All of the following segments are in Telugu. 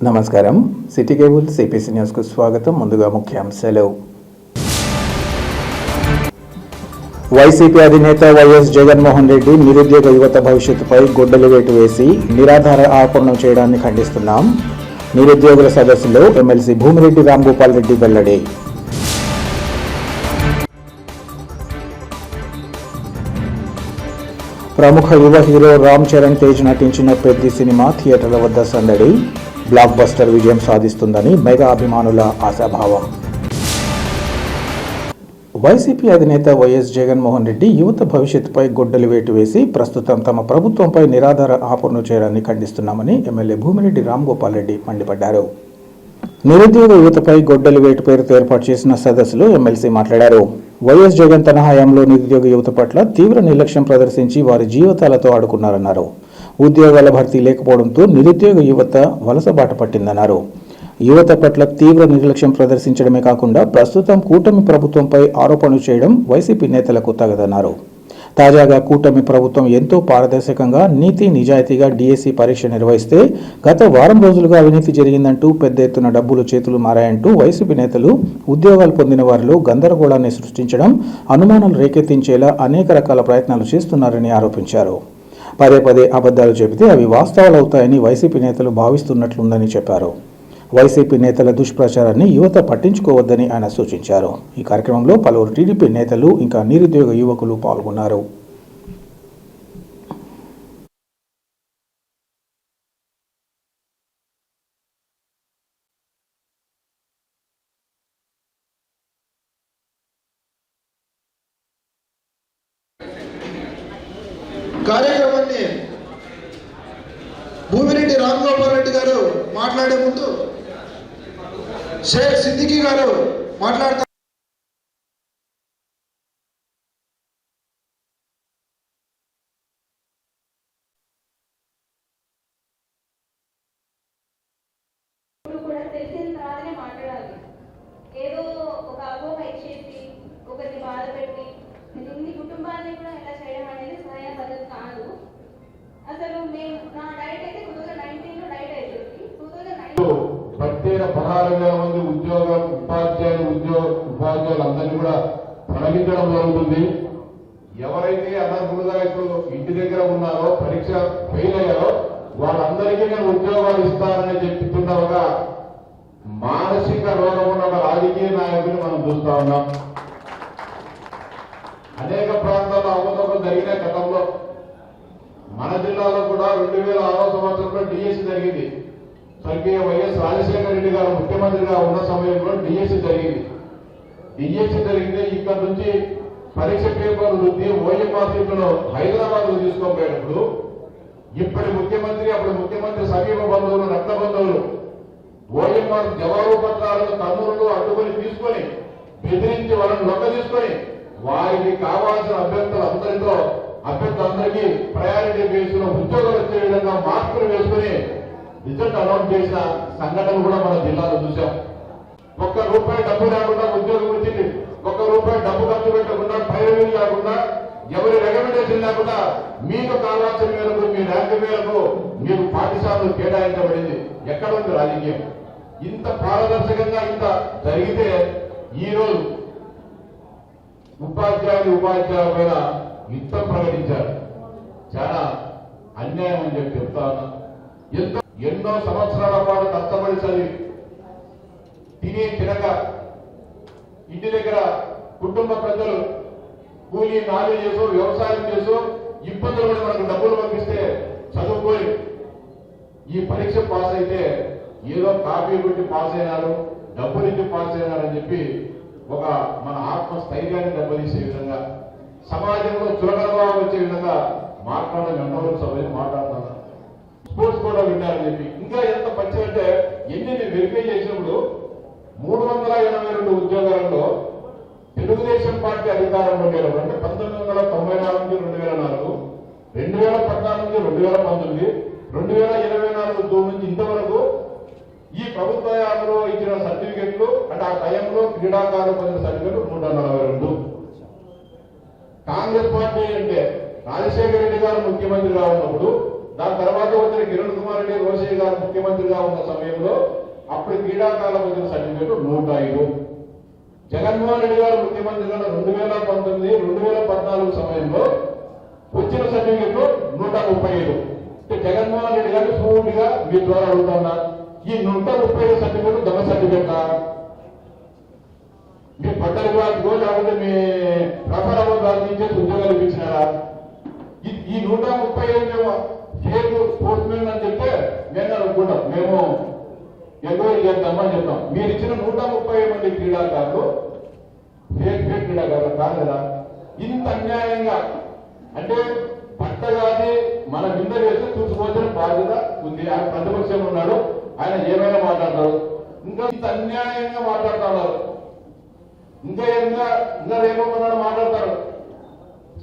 నమస్కారం. సిటీ కేబుల్ సిపిసి న్యూస్కు స్వాగతం. ముందుగా ముఖ్యాంశాలు. వైసీపీ అధినేత వైఎస్ జగన్మోహన్ రెడ్డి నిరుద్యోగ యువత భవిష్యత్తుపై గొడ్డలి వేటు వేసి నిరాధార ఆరోపణలు చేయడాన్ని ఖండిస్తున్నాం. నిరుద్యోగుల సదస్సులో ఎమ్మెల్సీ భూమిరెడ్డి రాంగోపాల్ రెడ్డి వెల్లడి. ప్రముఖ యువ హీరో రామ్ చరణ్ తేజ్ నటించిన పెద్ది సినిమా థియేటర్ల వద్ద సందడి. బ్లాక్ బస్టర్ విజయం సాధిస్తుందని మెగా అభిమానుల ఆశాభావం. వైసీపీ అధినేత వైఎస్ జగన్మోహన్ రెడ్డి యువత భవిష్యత్తుపై గొడ్డలి వేటు వేసి ప్రస్తుతం తమ ప్రభుత్వంపై నిరాధార ఆరోపణలు చేయడాన్ని ఖండిస్తున్నామని ఎమ్మెల్యే భూమిరెడ్డి రాంగోపాల్ రెడ్డి మండిపడ్డారు. నిరుద్యోగ యువతపై గొడ్డలి వేటు పేరుతో ఏర్పాటు చేసిన సదస్సులో ఎమ్మెల్సీ మాట్లాడారు. వైఎస్ జగన్ తన హయాంలో నిరుద్యోగ యువత పట్ల తీవ్ర నిర్లక్ష్యం ప్రదర్శించి వారి జీవితాలతో ఆడుకున్నారన్నారు. ఉద్యోగాల భర్తీ లేకపోవడంతో నిరుద్యోగ యువత వలసబాట పట్టిందన్నారు. యువత పట్ల తీవ్ర నిర్లక్ష్యం ప్రదర్శించడమే కాకుండా ప్రస్తుతం కూటమి ప్రభుత్వంపై ఆరోపణలు చేయడం వైసీపీ నేతలకు తగదన్నారు. తాజాగా కూటమి ప్రభుత్వం ఎంతో పారదర్శకంగా నీతి నిజాయితీగా డిఎస్సి పరీక్ష నిర్వహిస్తే గత వారం రోజులుగా అవినీతి జరిగిందంటూ పెద్ద ఎత్తున డబ్బులు చేతులు మారాయంటూ వైసీపీ నేతలు ఉద్యోగాలు పొందిన వారిలో గందరగోళాన్ని సృష్టించడం, అనుమానాలు రేకెత్తించేలా అనేక రకాల ప్రయత్నాలు చేస్తున్నారని ఆరోపించారు. పదే పదే అబద్ధాలు చెబితే అవి వాస్తవాలవుతాయని వైసీపీ నేతలు భావిస్తున్నట్లుందని చెప్పారు. వైసీపీ నేతల దుష్ప్రచారాన్ని యువత పట్టించుకోవద్దని ఆయన సూచించారు. ఈ కార్యక్రమంలో పలువురు టీడీపీ నేతలు ఇంకా నిరుద్యోగ యువకులు పాల్గొన్నారు. కార్యక్రమాన్ని భూమిరెడ్డి రాంగోపాల్ రెడ్డి గారు మాట్లాడే ముందు షేక్ సిద్దికి గారు మాట్లాడతారు. తెలిసిన తర్వాతనే మాట్లాడాలి. ఏదో ఒక అపోహ ఇచ్చేసి ఒకరిని బాధ పెట్టి ఇన్ని కుటుంబాన్ని కూడా ఇలా చేయడం అనేది సరైన పద్ధతి కాదు. అసలు మేము నా డైట్ అయితే 2019లో డైట్ అయిపోయింది. 2019 ప్రత్యేక 16,000 మంది ఉపాధ్యాయులందరినీ కూడా తొలగించడం జరుగుతుంది. ఎవరైతే అనర్హులుగా ఇప్పుడు ఇంటి దగ్గర ఉన్నారో, పరీక్ష ఫెయిల్ అయ్యారో వాళ్ళందరికీ నేను ఉద్యోగాలు ఇస్తానని చెప్తున్న ఒక మానసిక రోగం ఉన్న ఒక రాజకీయ నాయకుని మనం చూస్తా ఉన్నాం. అనేక ప్రాంతాల్లో అవకతవకలు జరిగిన గతంలో మన జిల్లాలో కూడా 2006వ సంవత్సరంలో డిఎస్సి జరిగింది. స్వర్గీయ వైఎస్ రాజశేఖర రెడ్డి గారు ముఖ్యమంత్రిగా ఉన్న సమయంలో డిఎస్సి జరిగింది. డిఎస్సి జరిగితే ఇక్కడ నుంచి పరీక్ష పేపర్లు రుద్ది ఓఎంఆర్ సీట్లను హైదరాబాద్ లో తీసుకోపోయేటప్పుడు ఇప్పటి ముఖ్యమంత్రి, అప్పుడు ముఖ్యమంత్రి సమీప బంధువులు, రక్త బంధువులు ఓఎంఆర్ జవాబు పత్రాలను తమ్ముళ్ళు అడ్డుకొని తీసుకొని బెదిరించి వాళ్ళని లొక్క తీసుకొని వారికి కావాల్సిన అభ్యర్థులందరికీ ప్రయారిటీ బేస్లో ఉద్యోగాలు వచ్చే విధంగా మార్కులు వేసుకుని రిజల్ట్ అనౌన్స్ చేసిన సంఘటన కూడా మన జిల్లాలో చూశాం. ₹1 డబ్బు లేకుండా ఉద్యోగం వచ్చింది. ₹1 డబ్బు ఖర్చు పెట్టకుండా, పైరవీ లేకుండా, ఎవరి రికమెండేషన్ లేకుండా మీకు కావాల్సిన మేరకు, మీ ర్యాంక్ మేరకు మీకు పాఠశాలలు కేటాయించబడింది. ఎక్కడ ఉంది రాజకీయం? ఇంత పారదర్శకంగా ఇంత జరిగితే ఈరోజు ఉపాధ్యాయుల పైన యుద్ధం ప్రకటించారు. చాలా అన్యాయం అని చెప్పి చెప్తా ఉన్నా. ఎన్నో సంవత్సరాల పాటు కష్టపడి చదివి తినక ఇంటి దగ్గర కుటుంబ పెద్దలు కూలీ నాలి చేసో, వ్యవసాయం చేసో ఇబ్బందులు పడి మనకు డబ్బులు పంపిస్తే చదువుకోని ఈ పరీక్ష పాస్ అయితే ఏదో కాపీ కొట్టి పాస్ అయినారు, డబ్బులు ఇచ్చి పాస్ అయినారని చెప్పి ఒక మన ఆత్మస్థైర్యాన్ని దెబ్బతీసే విధంగా, సమాజంలో చులకనగా వచ్చే విధంగా మాట్లాడడం ఎంతవరకు సభ్యులు మాట్లాడుతున్నారు. స్పోర్ట్స్ కూడా విన్నారని చెప్పి ఇంకా ఎంత పచ్చి అంటే ఎన్ని వెరిఫై చేసినప్పుడు 382 ఉద్యోగాలలో తెలుగుదేశం పార్టీ అధికారంలో ఉండేవారు. అంటే 1994 నుంచి 2004, 2014 నుంచి 2019, 2024 జూన్ నుంచి ఇంతవరకు ఈ ప్రభుత్వ హయాంలో ఇచ్చిన సర్టిఫికెట్లు, అంటే ఆ టైంలో క్రీడాకారులు పొందిన సర్టిఫికెట్లు 142. కాంగ్రెస్ పార్టీ అంటే రాజశేఖర రెడ్డి గారు ముఖ్యమంత్రిగా ఉన్నప్పుడు దాని తర్వాత వచ్చిన కిరణ్ కుమార్ రెడ్డి రోషయ్య గారు ముఖ్యమంత్రిగా ఉన్న సమయంలో అప్పుడు క్రీడాకారులకు వచ్చిన సర్టిఫికేట్ 105. జగన్మోహన్ రెడ్డి గారు ముఖ్యమంత్రిగా 2019, 2014 సమయంలో వచ్చిన సర్టిఫికేట్లు 135. అంటే జగన్మోహన్ రెడ్డి గారు పూర్తిగా మీ ద్వారా అడుగుతున్నా, ఈ 135 సర్టిఫికేట్ దొంగ సర్టిఫికేట్ మీ పట్టణ విభాగో లేకపోతే మీ వ్యాపారం చేసి ఉద్యోగాలు ఇప్పించినారా? ఈ 135 ఫేక్ స్పోర్ట్స్మెన్ అని చెప్తే మేము అనుకుంటాం, మేము ఎంక్వైరీ చేద్దామని చెప్తాం. మీరు ఇచ్చిన 130 మంది క్రీడాకారులు ఫేక్ క్రీడాకారులు కాదు కదా. ఇంత అన్యాయంగా అంటే పట్టగాది మన వింద వేసి చూసుకోవాల్సిన బాధ్యత ఉంది. ఆయన ప్రతిపక్షంలో ఉన్నాడు, ఆయన ఏమైనా మాట్లాడతారు. ఇంకా ఇంత అన్యాయంగా మాట్లాడుతున్నారు. ఇంకా రేపొన్నాడు మాట్లాడతారు.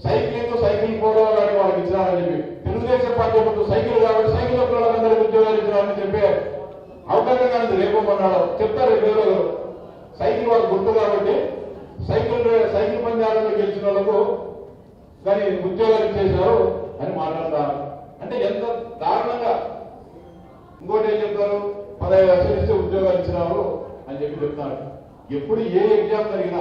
సైకిల్ పోరాలని వాళ్ళకి ఇచ్చినారని చెప్పి తెలుగుదేశం పార్టీ సైకిల్ కాబట్టి సైకిల్ వాళ్ళందరికీ ఉద్యోగాలు ఇచ్చినారని చెప్పి అవకాశం కానీ రేపొన్నాడు చెప్తారు. రేపు సైకిల్ వాళ్ళకి గుర్తు కాబట్టి సైకిల్ పంద్యాలలో గెలిచిన వాళ్ళకు కానీ ఉద్యోగాలు ఇచ్చేశారు అని మాట్లాడతారు. అంటే ఎంత దారుణంగా. ఇంకోటి ఏం చెప్తారు, 15 లక్షలు ఇస్తే ఉద్యోగాలు ఇచ్చినారు అని చెప్పి చెప్తున్నారు. ఎప్పుడు ఏ ఎగ్జామ్ జరిగినా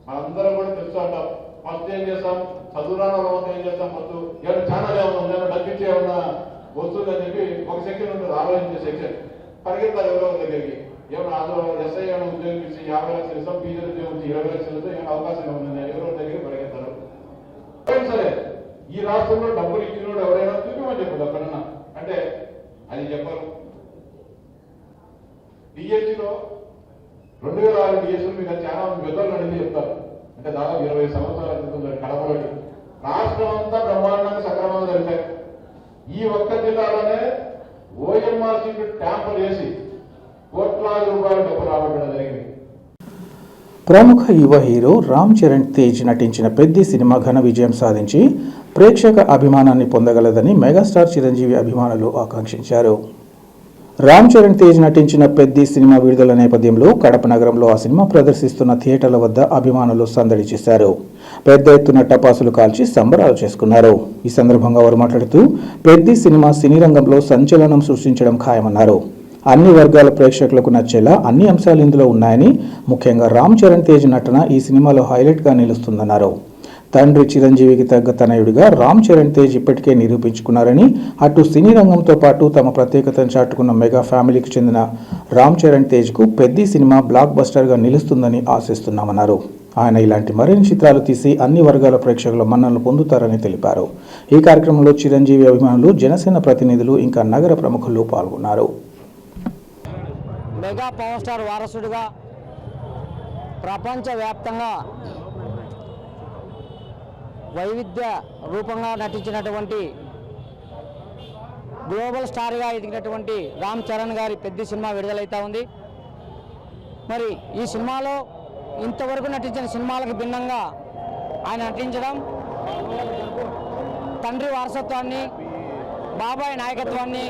మనందరం కూడా తెలుసు అంటాం. ఫస్ట్ ఏం చేస్తాం, చదువురాని వాళ్ళ ఏం చేస్తాం, ఫస్ట్ ఏమైనా ఛానల్ ఏమన్నా ఉందా, డబ్బించి ఏమన్నా వస్తుందని చెప్పి ఒక సెక్షన్ ఉంటుంది, ఆలోచించే సెక్షన్. పరిగెత్తారు ఎవరో దగ్గరికి, ఏమన్నా అందులో ఎస్ఐ ఏమైనా ఉద్యోగం ఇచ్చి 50 లక్షలు ఇస్తాం, పీజీ ఉద్యోగం ఇచ్చి 20 లక్షలు ఇస్తాం, ఏమైనా అవకాశం ఏమన్నా ఎవరో దగ్గర పరిగెత్తారు. సరే, ఈ రాష్ట్రంలో డబ్బులు ఇచ్చినోడు ఎవరైనా చూపించమని చెప్పదు అక్కడన్నా అంటే అది చెప్పరు. డిఎస్సిలో 2006 డిఎస్సీలో మీకు చాలా పెద్దలు అడిగి చెప్తారు. అంటే దాదాపు 20 సంవత్సరాల క్రితం కడపలోకి రాష్ట్రం అంతా బ్రహ్మాండంగా సక్రమంగా జరిగాయి. ఈ ఒక్క జిల్లాలోనే ఓఎంఆర్సీ ట్యాంపులు వేసి కోట్లాది రూపాయలు డబ్బు రాబట్టడం జరిగింది. ప్రముఖ యువ హీరో రామ్ చరణ్ తేజ్ నటించిన పెద్ది సినిమా ఘన విజయం సాధించి ప్రేక్షక అభిమానాన్ని పొందగలదని మెగాస్టార్ చిరంజీవి అభిమానులు ఆకాంక్షించారు. రామ్ చరణ్ తేజ్ నటించిన పెద్ది సినిమా విడుదల నేపథ్యంలో కడప నగరంలో ఆ సినిమా ప్రదర్శిస్తున్న థియేటర్ల వద్ద అభిమానులు సందడి చేశారు. పెద్ద ఎత్తున టపాసులు కాల్చి సంబరాలు చేసుకున్నారు. ఈ సందర్భంగా వారు మాట్లాడుతూ పెద్ది సినిమా సినీ రంగంలో సంచలనం సృష్టించడం ఖాయమన్నారు. అన్ని వర్గాల ప్రేక్షకులకు నచ్చేలా అన్ని అంశాలు ఇందులో ఉన్నాయని, ముఖ్యంగా రామ్ చరణ్ తేజ్ నటన ఈ సినిమాలో హైలైట్గా నిలుస్తుందన్నారు. తండ్రి చిరంజీవికి తగ్గ తనయుడిగా రామ్ చరణ్ తేజ్ ఇప్పటికే నిరూపించుకున్నారని, అటు సినీ రంగంతో పాటు తమ ప్రత్యేకతను చాటుకున్న మెగా ఫ్యామిలీకి చెందిన రామ్ చరణ్ తేజ్కు పెద్ది సినిమా బ్లాక్ బస్టర్గా నిలుస్తుందని ఆశిస్తున్నామన్నారు. ఆయన ఇలాంటి మరిన్ని చిత్రాలు తీసి అన్ని వర్గాల ప్రేక్షకుల మన్ననలు పొందుతారని తెలిపారు. ఈ కార్యక్రమంలో చిరంజీవి అభిమానులు, జనసేన ప్రతినిధులు, ఇంకా నగర ప్రముఖులు పాల్గొన్నారు. మెగా పవర్ స్టార్ వారసుడిగా ప్రపంచవ్యాప్తంగా వైవిధ్య రూపంగా నటించినటువంటి గ్లోబల్ స్టార్గా ఎదిగినటువంటి రామ్ చరణ్ గారి పెద్ద సినిమా విడుదలైతా ఉంది. మరి ఈ సినిమాలో ఇంతవరకు నటించిన సినిమాలకు భిన్నంగా ఆయన నటించడం, తండ్రి వారసత్వాన్ని, బాబాయ్ నాయకత్వాన్ని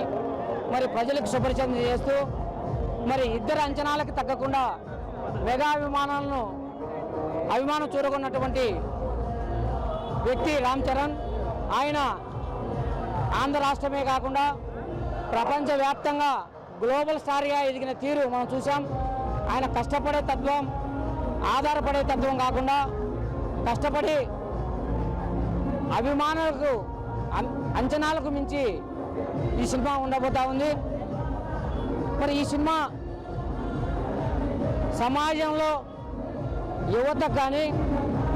మరి ప్రజలకు సుపరిచయం చేస్తూ మరి ఇద్దరు అంచనాలకు తగ్గకుండా మెగా అభిమానం చూరగొన్నటువంటి వ్యక్తి రామ్ చరణ్. ఆయన ఆంధ్ర రాష్ట్రమే కాకుండా ప్రపంచవ్యాప్తంగా గ్లోబల్ స్టార్గా ఎదిగిన తీరు మనం చూసాం. ఆయన కష్టపడే తత్వం, ఆధారపడే తత్వం కాకుండా కష్టపడి అభిమానులకు అంచనాలకు మించి ఈ సినిమా ఉండబోతా ఉంది. మరి ఈ సినిమా సమాజంలో యువతకు కానీ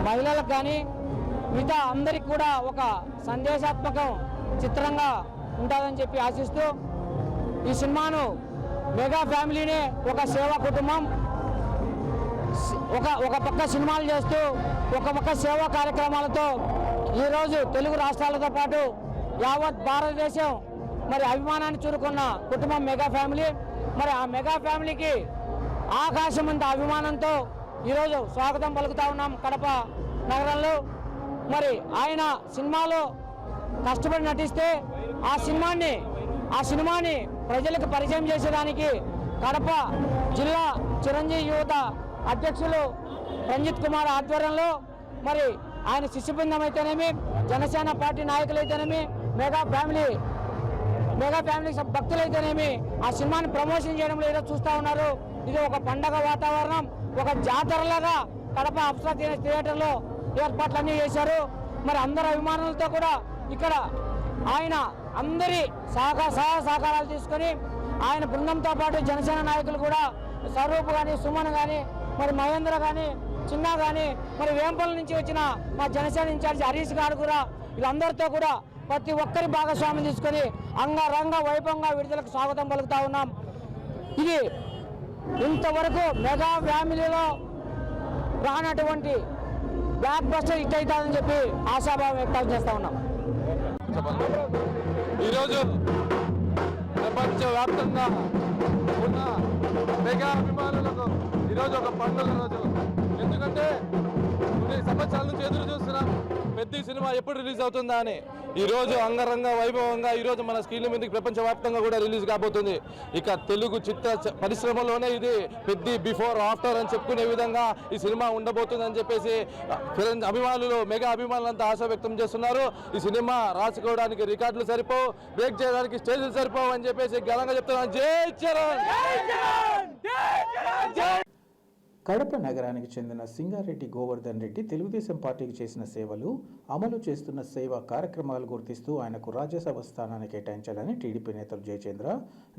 మహిళలకు కానీ మిగతా అందరికి కూడా ఒక సందేశాత్మక చిత్రంగా ఉంటుందని చెప్పి ఆశిస్తూ ఈ సినిమాను మెగా ఫ్యామిలీనే ఒక సేవా కుటుంబం, ఒక పక్క సినిమాలు చేస్తూ ఒక పక్క సేవా కార్యక్రమాలతో ఈరోజు తెలుగు రాష్ట్రాలతో పాటు యావత్ భారతదేశం మరి అభిమానాన్ని చూరుకున్న కుటుంబం మెగా ఫ్యామిలీ. మరి ఆ మెగా ఫ్యామిలీకి ఆకాశమంత అభిమానంతో ఈరోజు స్వాగతం పలుకుతా ఉన్నాం కడప నగరంలో. మరి ఆయన సినిమాలో కష్టపడి నటిస్తే ఆ సినిమాని ప్రజలకు పరిచయం చేసేదానికి కడప జిల్లా చిరంజీవి యువత అధ్యక్షులు రంజిత్ కుమార్ ఆధ్వర్యంలో మరి ఆయన శిష్యబృందం అయితేనేమి, జనసేన పార్టీ నాయకులైతేనేమి, మెగా ఫ్యామిలీకి భక్తులైతేనేమి ఆ సినిమాని ప్రమోషన్ చేయడంలో ఏదో చూస్తూ ఉన్నారు. ఇది ఒక పండగ వాతావరణం, ఒక జాతరలాగా కడప అప్సరా థియేటర్లో ఏర్పాట్లన్నీ చేశారు. మరి అందరు అభిమానులతో కూడా ఇక్కడ ఆయన అందరి సహకారాలు తీసుకొని ఆయన బృందంతో పాటు జనసేన నాయకులు కూడా స్వరూప్ కానీ, సుమన్ కానీ, మరి మహేంద్ర కానీ, చిన్న కానీ, మరి వేంపల్లి నుంచి వచ్చిన మా జనసేన ఇన్ఛార్జ్ హరీష్ గారు కూడా వీళ్ళందరితో కూడా ప్రతి ఒక్కరి భాగస్వామ్యం తీసుకొని అంగరంగ వైభవంగా విడుదలకు స్వాగతం పలుకుతా ఉన్నాం. ఇది ఇంతవరకు మెగా ఫ్యామిలీలో రానటువంటి బ్లాక్ బస్టర్ హిట్ అవుతుందని చెప్పి ఆశాభావం వ్యక్తం చేస్తా ఉన్నాం. ఈరోజు ప్రపంచవ్యాప్తంగా ఉన్న మెగా అభిమానులకు ఈరోజు ఒక పండుగ రోజు. ఎందుకంటే కొన్ని సంవత్సరాల నుంచి ఎదురు చూస్తున్నాం పెద్ద సినిమా ఎప్పుడు రిలీజ్ అవుతుందా అని. ఈరోజు అంగరంగ వైభవంగా ఈరోజు మన స్క్రీన్ల మీదకి ప్రపంచవ్యాప్తంగా కూడా రిలీజ్ కాబోతుంది. ఇక తెలుగు చిత్ర పరిశ్రమలోనే ఇది పెద్ద బిఫోర్ ఆఫ్టర్ అని చెప్పుకునే విధంగా ఈ సినిమా ఉండబోతుంది అని చెప్పేసి అభిమానులు, మెగా అభిమానులంతా ఆశ వ్యక్తం చేస్తున్నారు. ఈ సినిమా రాసుకోవడానికి రికార్డులు సరిపోవు, బ్రేక్ చేయడానికి స్టేజ్లు సరిపోవు అని చెప్పేసి ఘనంగా చెప్తున్నాను. జై చరణ్. కడప నగరానికి చెందిన సింగారెడ్డి గోవర్ధన్ రెడ్డి తెలుగుదేశం పార్టీకి చేసిన సేవలు, అమలు చేస్తున్న సేవా కార్యక్రమాలు గుర్తిస్తూ ఆయనకు రాజ్యసభ స్థానాన్ని కేటాయించాలని టీడీపీ నేతలు జయచంద్ర,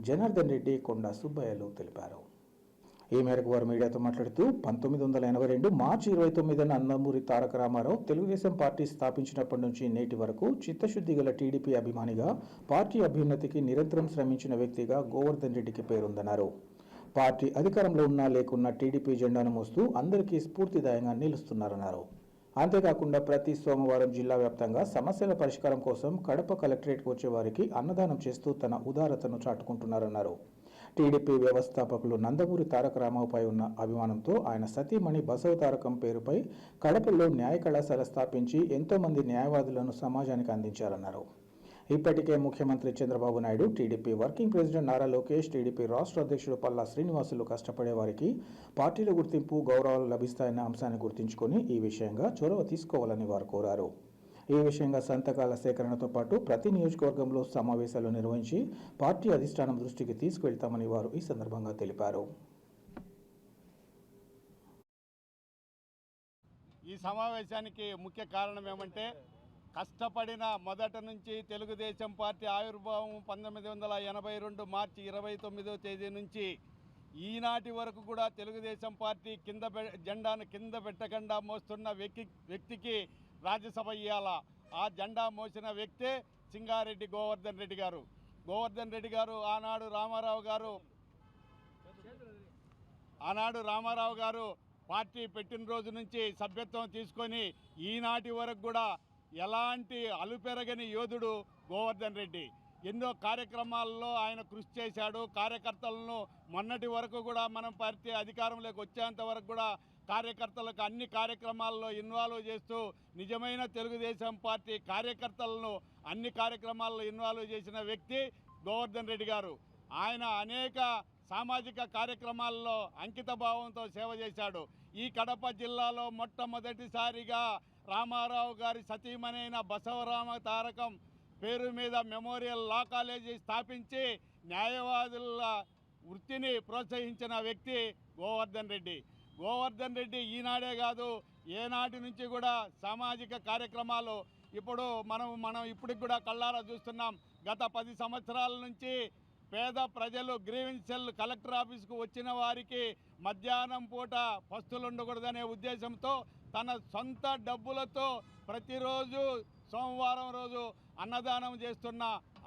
జనార్దన్ రెడ్డి, కొండా సుబ్బయ్యలు తెలిపారు. ఈ మేరకు వారు మీడియాతో మాట్లాడుతూ 1982 మార్చి 29న నందమూరి తారక రామారావు తెలుగుదేశం పార్టీ స్థాపించినప్పటి నుంచి నేటి వరకు చిత్తశుద్ధి గల టీడీపీ అభిమానిగా, పార్టీ అభ్యున్నతికి నిరంతరం శ్రమించిన వ్యక్తిగా గోవర్ధన్ రెడ్డికి పేరుందన్నారు. పార్టీ అధికారంలో ఉన్నా లేకున్నా టీడీపీ జెండాను మోస్తూ అందరికీ స్ఫూర్తిదాయంగా నిలుస్తున్నారన్నారు. అంతేకాకుండా ప్రతి సోమవారం జిల్లా వ్యాప్తంగా సమస్యల పరిష్కారం కోసం కడప కలెక్టరేట్కు వచ్చే వారికి అన్నదానం చేస్తూ తన ఉదారతను చాటుకుంటున్నారన్నారు. టీడీపీ వ్యవస్థాపకులు నందమూరి తారక రామారావుపై ఉన్న అభిమానంతో ఆయన సతీమణి బసవ తారకం పేరుపై కడపలో న్యాయ కళాశాల స్థాపించి ఎంతోమంది న్యాయవాదులను సమాజానికి అందించారన్నారు. ఇప్పటికే ముఖ్యమంత్రి Chandrababu Naidu, TDP working president Nara Lokesh, TDP రాష్ట్ర అధ్యక్షుడు పల్లా శ్రీనివాసులు కష్టపడే వారికి పార్టీల గుర్తింపు, గౌరవాలు లభిస్తాయన్న అంశాన్ని గుర్తుంచుకొని ఈ విషయంగా చొరవ తీసుకోవాలని వారు కోరారు. ఈ విషయంగా సంతకాల సేకరణతో పాటు ప్రతి నియోజకవర్గంలో సమావేశాలు నిర్వహించి పార్టీ అధిష్టానం దృష్టికి తీసుకువెళ్తామని వారు ఈ సందర్భంగా తెలిపారు. ఈ సమావేశానికి ముఖ్య కారణం ఏమంటే, కష్టపడిన మొదట నుంచి తెలుగుదేశం పార్టీ ఆవిర్భావం 1982 మార్చి 29వ తేదీ నుంచి ఈనాటి వరకు కూడా తెలుగుదేశం పార్టీ జెండాను కింద పెట్టకుండా మోస్తున్న వ్యక్తికి రాజ్యసభ ఇవ్వాలా. ఆ జెండా మోసిన వ్యక్తే సింగారెడ్డి గోవర్ధన్ రెడ్డి గారు. గోవర్ధన్ రెడ్డి గారు ఆనాడు రామారావు గారు పార్టీ పెట్టిన రోజు నుంచి సభ్యత్వం తీసుకొని ఈనాటి వరకు కూడా ఎలాంటి అలుపెరగని యోధుడు గోవర్ధన్ రెడ్డి. ఎన్నో కార్యక్రమాల్లో ఆయన కృషి చేశాడు. కార్యకర్తలను మొన్నటి వరకు కూడా మనం పార్టీ అధికారంలోకి వచ్చేంత వరకు కూడా కార్యకర్తలకు అన్ని కార్యక్రమాల్లో ఇన్వాల్వ్ చేస్తూ నిజమైన తెలుగుదేశం పార్టీ కార్యకర్తలను అన్ని కార్యక్రమాల్లో ఇన్వాల్వ్ చేసిన వ్యక్తి గోవర్ధన్ రెడ్డి గారు. ఆయన అనేక సామాజిక కార్యక్రమాల్లో అంకిత భావంతో సేవ చేశాడు. ఈ కడప జిల్లాలో మొట్టమొదటిసారిగా రామారావు గారి సతీమణైన బసవరామ తారకం పేరు మీద మెమోరియల్ లా కాలేజీ స్థాపించి న్యాయవాదుల వృత్తిని ప్రోత్సహించిన వ్యక్తి గోవర్ధన్ రెడ్డి. గోవర్ధన్ రెడ్డి ఈనాడే కాదు, ఏనాటి నుంచి కూడా సామాజిక కార్యక్రమాలు మనం ఇప్పటికి కూడా కళ్ళారా చూస్తున్నాం. గత 10 సంవత్సరాల నుంచి పేద ప్రజలు గ్రీవెన్స్ సెల్ కలెక్టర్ ఆఫీస్కు వచ్చిన వారికి మధ్యాహ్నం పూట పస్తులు ఉండకూడదనే ఉద్దేశంతో తన సొంత డబ్బులతో ప్రతిరోజు సోమవారం రోజు అన్నదానం చేస్తున్న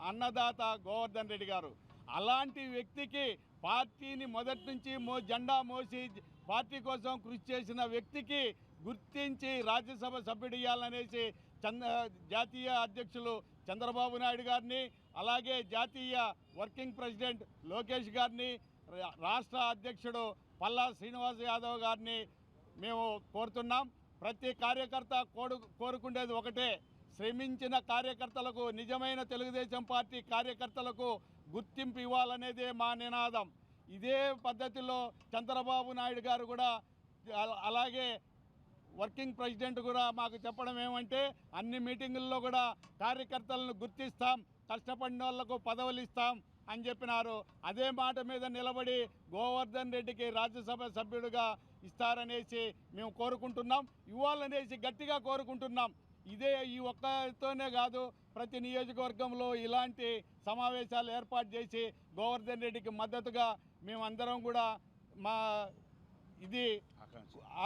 అన్నదాత గోవర్ధన్ రెడ్డి గారు. అలాంటి వ్యక్తికి పార్టీని మొదటి నుంచి జెండా మోసి పార్టీ కోసం కృషి చేసిన వ్యక్తికి గుర్తించి రాజ్యసభ సభ్యుడు ఇవ్వాలనేసి జాతీయ అధ్యక్షులు చంద్రబాబు నాయుడు గారిని, అలాగే జాతీయ వర్కింగ్ ప్రెసిడెంట్ లోకేష్ గారిని, రాష్ట్ర అధ్యక్షుడు పల్లా శ్రీనివాస్ యాదవ్ గారిని మేము కోరుతున్నాం. ప్రతి కార్యకర్త కోరుకునేది ఒకటే, శ్రమించిన కార్యకర్తలకు, నిజమైన తెలుగుదేశం పార్టీ కార్యకర్తలకు గుర్తింపు ఇవ్వాలనేదే మా నినాదం. ఇదే పద్ధతిలో చంద్రబాబు నాయుడు గారు కూడా అలాగే వర్కింగ్ ప్రెసిడెంట్ కూడా మాకు చెప్పడం ఏమంటే అన్ని మీటింగుల్లో కూడా కార్యకర్తలను గుర్తిస్తాం, కష్టపడిన వాళ్లకు పదవులు ఇస్తాం అని చెప్పినారు. అదే మాట మీద నిలబడి గోవర్ధన్ రెడ్డికి రాజ్యసభ సభ్యుడిగా ఇస్తారనేసి మేము కోరుకుంటున్నాం, ఇవ్వాలనేసి గట్టిగా కోరుకుంటున్నాం. ఈ ఒక్కతోనే కాదు, ప్రతి నియోజకవర్గంలో ఇలాంటి సమావేశాలు ఏర్పాటు చేసి గోవర్ధన్ రెడ్డికి మద్దతుగా మేమందరం కూడా మా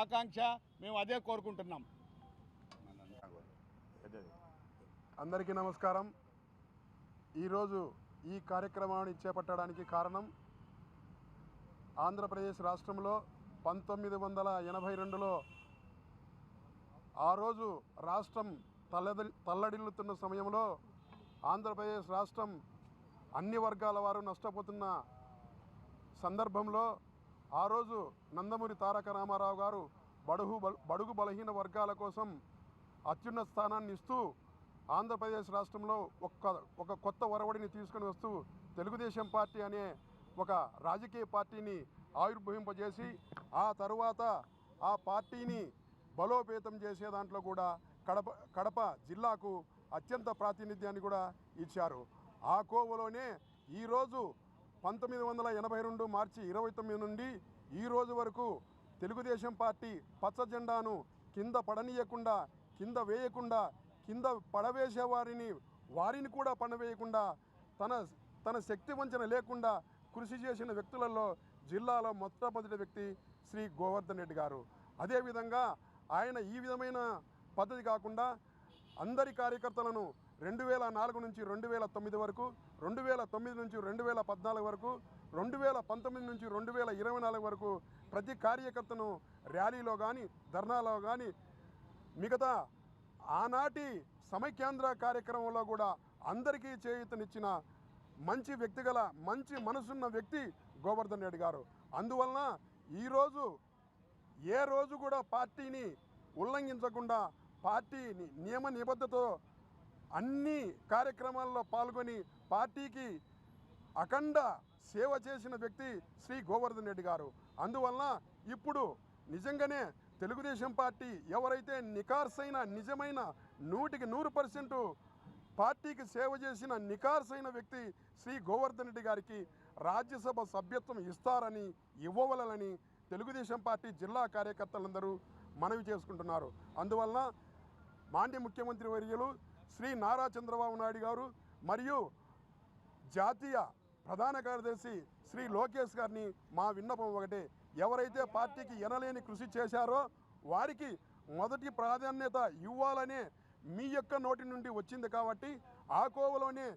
ఆకాంక్ష మేము అదే కోరుకుంటున్నాం. అందరికీ నమస్కారం. ఈరోజు ఈ కార్యక్రమాన్ని చేపట్టడానికి కారణం ఆంధ్రప్రదేశ్ రాష్ట్రంలో 1982లో ఆ రోజు రాష్ట్రం తల్లడిల్లుతున్న సమయంలో ఆంధ్రప్రదేశ్ రాష్ట్రం అన్ని వర్గాల వారు నష్టపోతున్న సందర్భంలో ఆ రోజు నందమూరి తారక రామారావు గారు బడుగు బలహీన వర్గాల కోసం అత్యున్నత స్థానాన్ని ఇస్తూ ఆంధ్రప్రదేశ్ రాష్ట్రంలో ఒక కొత్త ఒరవడిని తీసుకుని వస్తూ తెలుగుదేశం పార్టీ అనే ఒక రాజకీయ పార్టీని ఆవిర్భవింపజేసి ఆ తరువాత ఆ పార్టీని బలోపేతం చేసే దాంట్లో కూడా కడప జిల్లాకు అత్యంత ప్రాతినిధ్యాన్ని కూడా ఇచ్చారు. ఆ కోవలోనే ఈరోజు 1982 మార్చి 29 నుండి ఈ రోజు వరకు తెలుగుదేశం పార్టీ పచ్చ జెండాను కింద పడనీయకుండా, కింద వేయకుండా, కింద పడవేసే వారిని కూడా పడవేయకుండా తన శక్తి వంచన లేకుండా కృషి చేసిన వ్యక్తులలో జిల్లాలో మొట్టమొదటి వ్యక్తి శ్రీ గోవర్ధన్ రెడ్డి గారు. అదేవిధంగా ఆయన ఈ విధమైన పద్ధతి కాకుండా అందరి కార్యకర్తలను 2004 నుంచి 2009 వరకు, 2009 నుంచి 2014 వరకు, 2019 నుంచి 2024 వరకు ప్రతి కార్యకర్తను ర్యాలీలో కానీ, ధర్నాలో కానీ, మిగతా ఆనాటి సమైక్యాంధ్ర కార్యక్రమంలో కూడా అందరికీ చేయూతనిచ్చిన మంచి వ్యక్తి గల, మంచి మనసున్న వ్యక్తి గోవర్ధన్ రెడ్డి గారు. అందువలన ఈరోజు ఏ రోజు కూడా పార్టీని ఉల్లంఘించకుండా పార్టీ నియమ నిబద్ధతతో అన్ని కార్యక్రమాల్లో పాల్గొని పార్టీకి అఖండ సేవ చేసిన వ్యక్తి శ్రీ గోవర్ధన్ రెడ్డి గారు. అందువలన ఇప్పుడు నిజంగానే తెలుగుదేశం పార్టీ ఎవరైతే నికార్సైన నిజమైన 100% పార్టీకి సేవ చేసిన నికార్సైన వ్యక్తి శ్రీ గోవర్ధన్ రెడ్డి గారికి రాజ్యసభ సభ్యత్వం ఇస్తారని, ఇవ్వవలనని తెలుగుదేశం పార్టీ జిల్లా కార్యకర్తలందరూ మనవి చేసుకుంటున్నారు. అందువలన మాండ్య ముఖ్యమంత్రి వర్యులు శ్రీ నారా చంద్రబాబు నాయుడు గారు మరియు జాతీయ ప్రధాన కార్యదర్శి శ్రీ లోకేష్ గారిని మా విన్నపం ఒకటే, ఎవరైతే పార్టీకి ఎనలేని కృషి చేశారో వారికి మొదటి ప్రాధాన్యత ఇవ్వాలనే మీ యొక్క నోటి నుండి వచ్చింది. కాబట్టి ఆ కోవలోనే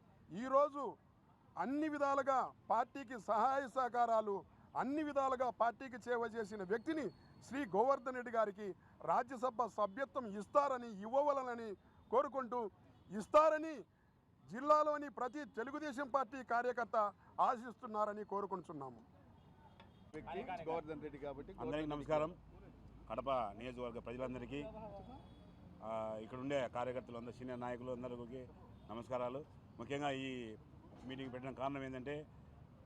ఈరోజు అన్ని విధాలుగా పార్టీకి సహాయ సహకారాలు, అన్ని విధాలుగా పార్టీకి సేవ చేసిన వ్యక్తిని శ్రీ గోవర్ధన్ రెడ్డి గారికి రాజ్యసభ సభ్యత్వం ఇస్తారని, ఇవ్వవలనని కోరుకుంటూ, ఇస్తారని జిల్లాలోని ప్రతి తెలుగుదేశం పార్టీ కార్యకర్త ఆశిస్తున్నారని కోరుకుంటున్నాము. అందరికీ నమస్కారం. కడప నియోజకవర్గ ప్రజలందరికీ, ఇక్కడ ఉండే కార్యకర్తలు, సీనియర్ నాయకులు అందరికీ నమస్కారాలు. ముఖ్యంగా ఈ మీటింగ్ పెట్టడం కారణం ఏంటంటే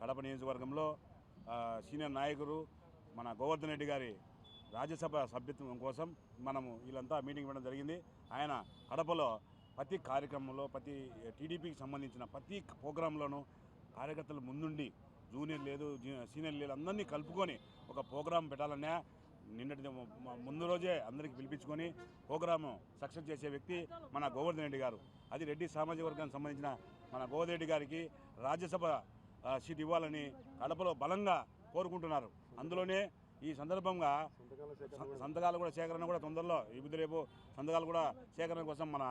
కడప నియోజకవర్గంలో సీనియర్ నాయకులు మన గోవర్ధన్ రెడ్డి గారి రాజ్యసభ సభ్యత్వం కోసం మనము వీళ్ళంతా మీటింగ్ పెట్టడం జరిగింది. ఆయన కడపలో ప్రతి కార్యక్రమంలో, ప్రతి టీడీపీకి సంబంధించిన ప్రతి ప్రోగ్రాంలోనూ కార్యకర్తలు ముందుండి జూనియర్ లేదు, సీనియర్ లేదు, అందరినీ కలుపుకొని ఒక ప్రోగ్రాం పెట్టాలనే నిన్నటి ముందు రోజే అందరికీ పిలిపించుకొని ప్రోగ్రాము సక్సెస్ చేసే వ్యక్తి మన గోవర్ధన్ రెడ్డి గారు. అది రెడ్డి సామాజిక వర్గానికి సంబంధించిన మన గోవర్ధన్ రెడ్డి గారికి రాజ్యసభ సీట్ ఇవ్వాలని కడపలో బలంగా కోరుకుంటున్నారు. అందులోనే ఈ సందర్భంగా సంతకాలు కూడా సేకరణ కూడా తొందరలో ఈ బుద్ధి రేపు సంతకాలు కూడా సేకరణ కోసం మన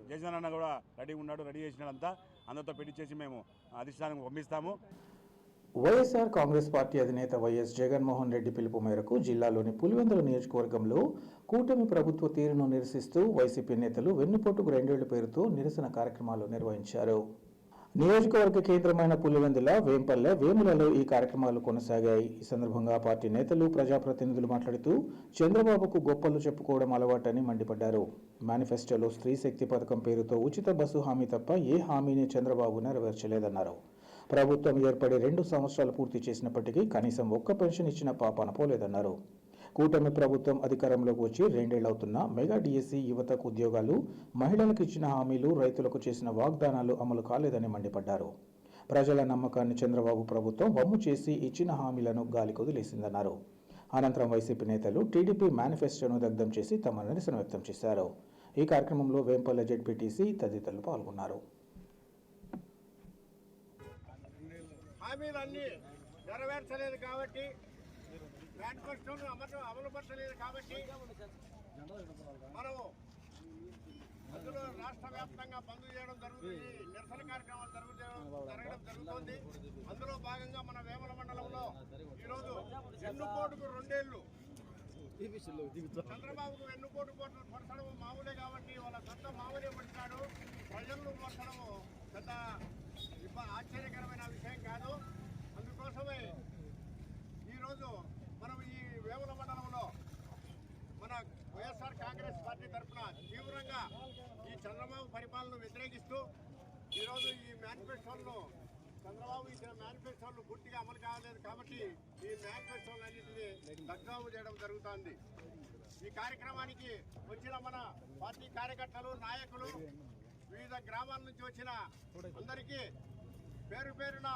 జయచంద్ర అన్న కూడా రెడీ ఉన్నాడు, రెడీ చేసినాడు. అంతా అందరితో పెట్టించేసి మేము అధిష్టానానికి పంపిస్తాము. వైఎస్ఆర్ కాంగ్రెస్ పార్టీ అధినేత వైఎస్ జగన్మోహన్ రెడ్డి పిలుపు మేరకు జిల్లాలోని పులివెందుల నియోజకవర్గంలో కూటమి ప్రభుత్వ తీరును నిరసిస్తూ వైసీపీ నేతలు వెన్నుపోటుకు 2 పేరుతో నిరసన కార్యక్రమాలు నిర్వహించారు. నియోజకవర్గ కేంద్రమైన పులివెందుల, వేంపల్లె, వేములలో ఈ కార్యక్రమాలు కొనసాగాయి. ఈ సందర్భంగా పార్టీ నేతలు, ప్రజాప్రతినిధులు మాట్లాడుతూ చంద్రబాబుకు గొప్పలు చెప్పుకోవడం అలవాటని మండిపడ్డారు. మేనిఫెస్టోలో స్త్రీ శక్తి పథకం పేరుతో ఉచిత బస్సు హామీ తప్ప ఏ హామీని చంద్రబాబు నెరవేర్చలేదన్నారు. ప్రభుత్వం ఏర్పడి 2 సంవత్సరాలు పూర్తి చేసినప్పటికీ కనీసం ఒక్క పెన్షన్ ఇచ్చిన పాపాన పోలేదన్నారు. కూటమి ప్రభుత్వం అధికారంలోకి వచ్చి 2 ఏళ్లవుతున్నా మెగా డిఎస్సి యువతకు ఉద్యోగాలు, మహిళలకు ఇచ్చిన హామీలు, రైతులకు చేసిన వాగ్దానాలు అమలు కాలేదని మండిపడ్డారు. ప్రజల నమ్మకాన్ని చంద్రబాబు ప్రభుత్వం వమ్ము చేసి ఇచ్చిన హామీలను గాలికొదిలేసిందన్నారు. అనంతరం వైసీపీ నేతలు టీడీపీ మేనిఫెస్టోను దగ్ధం చేసి తమ నిరసన వ్యక్తం చేశారు. ఈ కార్యక్రమంలో వేంపల్లె జెడ్పీటీసీ తదితరులు పాల్గొన్నారు. హామీలన్నీ నెరవేర్చలేదు కాబట్టి, మేనిఫెస్టోను అమలుపరచలేదు కాబట్టి మనము అందులో రాష్ట్ర వ్యాప్తంగా బంద్ చేయడం జరుగుతుంది, నిరసన కార్యక్రమాలు జరగడం జరుగుతుంది. అందులో భాగంగా మన వేముల మండలంలో ఈరోజు వెన్నుపోటుకు 2 ఏళ్ళు, చంద్రబాబుకు వెన్నుపోటు పడతాడు మామూలే కాబట్టి వాళ్ళ సొంత మామూలే పడతాడు. ప్రజలను పడతాము పెద్ద ఆశ్చర్యకరమైన విషయం కాదు. అందుకోసమే ఈరోజు మనం ఈ వేముల మండలంలో మన వైఎస్ఆర్ కాంగ్రెస్ పార్టీ తరఫున తీవ్రంగా ఈ చంద్రబాబు పరిపాలనను వ్యతిరేకిస్తూ ఈరోజు ఈ మేనిఫెస్టోలను చంద్రబాబు ఇచ్చిన మేనిఫెస్టోలు పూర్తిగా అమలు కాలేదు కాబట్టి ఈ మేనిఫెస్టోలన్నింటినీ దగ్ధం చేయడం జరుగుతుంది. ఈ కార్యక్రమానికి వచ్చిన మన పార్టీ కార్యకర్తలు, నాయకులు, వివిధ గ్రామాల నుంచి వచ్చిన అందరికీ పేరు పేరున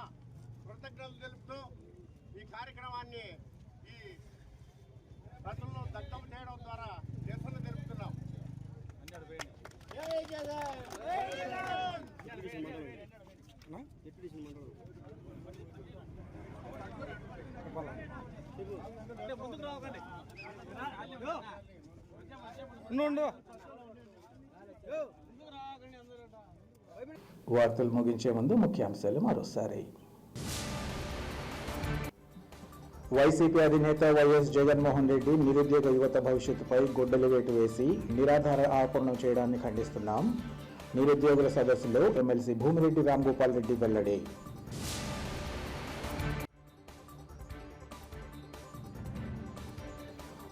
కృతజ్ఞతలు తెలుపుతూ ఈ కార్యక్రమాన్ని ఈ ప్రజలను దగ్ధం చేయడం ద్వారా నిరసన తెలుపుతున్నాం. వార్తలు ముగించే ముందు ముఖ్యాంశాలు మరోసారి. వైసీపీ అధినేత వైఎస్ జగన్మోహన్ రెడ్డి నిరుద్యోగ యువత భవిష్యత్తుపై గొడ్డలి వేటు వేసి నిరాధార ఆరోపణలు చేయడాన్ని ఖండిస్తున్నాం. నిరుద్యోగుల సదస్సులో ఎమ్మెల్సీ భూమిరెడ్డి రామ్గోపాల్ రెడ్డి వెల్లడి.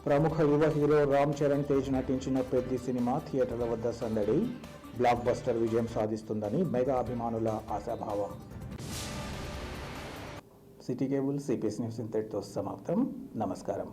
ప్రముఖ యువ హీరో రామ్ చరణ్ తేజ్ నటించిన పెద్ది సినిమా థియేటర్ల వద్ద సందడి, బ్లాక్ బస్టర్ విజయం సాధిస్తుందని మెగా అభిమానుల ఆశాభావం. సిటీ కేబుల్ సిపిఎస్ న్యూస్ ఇంతటితో సమాప్తం. నమస్కారం.